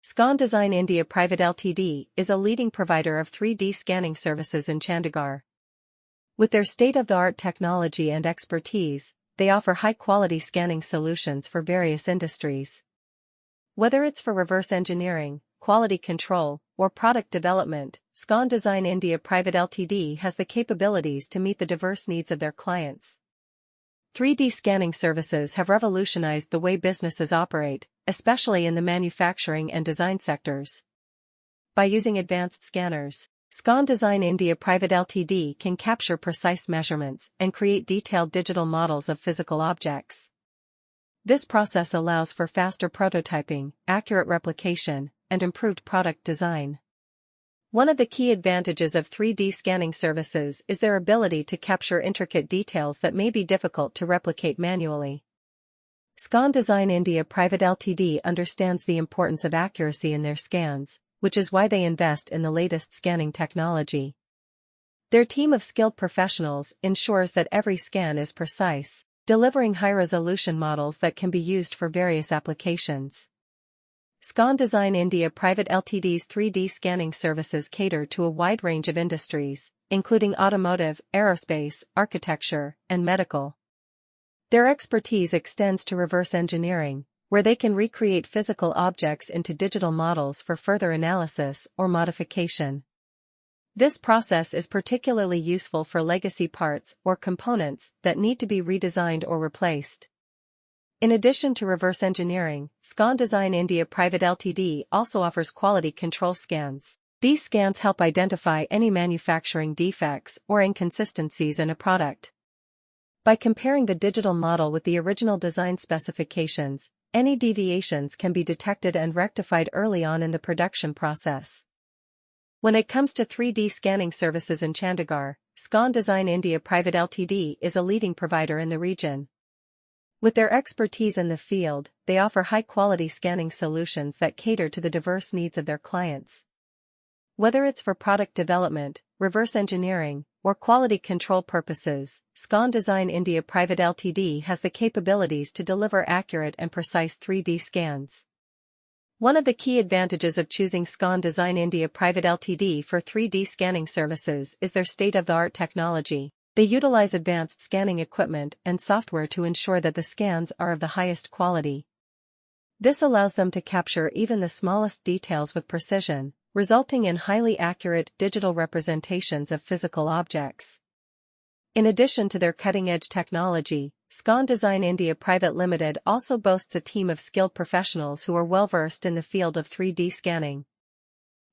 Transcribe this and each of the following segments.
Scon Design India Private Ltd is a leading provider of 3D scanning services in Chandigarh. With their state-of-the-art technology and expertise, they offer high-quality scanning solutions for various industries. Whether it's for reverse engineering, quality control, or product development, Scon Design India Private Ltd has the capabilities to meet the diverse needs of their clients. 3D scanning services have revolutionized the way businesses operate, especially in the manufacturing and design sectors. By using advanced scanners, Scon Design India Private Ltd can capture precise measurements and create detailed digital models of physical objects. This process allows for faster prototyping, accurate replication, and improved product design. One of the key advantages of 3D scanning services is their ability to capture intricate details that may be difficult to replicate manually. Scon Design India Private Ltd understands the importance of accuracy in their scans, which is why they invest in the latest scanning technology. Their team of skilled professionals ensures that every scan is precise, delivering high-resolution models that can be used for various applications. Scon Design India Private Ltd's 3D scanning services cater to a wide range of industries, including automotive, aerospace, architecture, and medical. Their expertise extends to reverse engineering, where they can recreate physical objects into digital models for further analysis or modification. This process is particularly useful for legacy parts or components that need to be redesigned or replaced. In addition to reverse engineering, Scon Design India Private Ltd also offers quality control scans. These scans help identify any manufacturing defects or inconsistencies in a product. By comparing the digital model with the original design specifications, any deviations can be detected and rectified early on in the production process. When it comes to 3D scanning services in Chandigarh, Scon Design India Private Ltd is a leading provider in the region. With their expertise in the field, they offer high-quality scanning solutions that cater to the diverse needs of their clients. Whether it's for product development, reverse engineering, or quality control purposes, Scon Design India Private Ltd has the capabilities to deliver accurate and precise 3D scans. One of the key advantages of choosing Scon Design India Private Ltd for 3D scanning services is their state-of-the-art technology. They utilize advanced scanning equipment and software to ensure that the scans are of the highest quality. This allows them to capture even the smallest details with precision, resulting in highly accurate digital representations of physical objects. In addition to their cutting-edge technology, Scon Design India Private Limited also boasts a team of skilled professionals who are well-versed in the field of 3D scanning.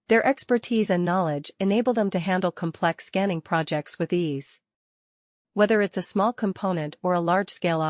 Their expertise and knowledge enable them to handle complex scanning projects with ease. Whether it's a small component or a large-scale object,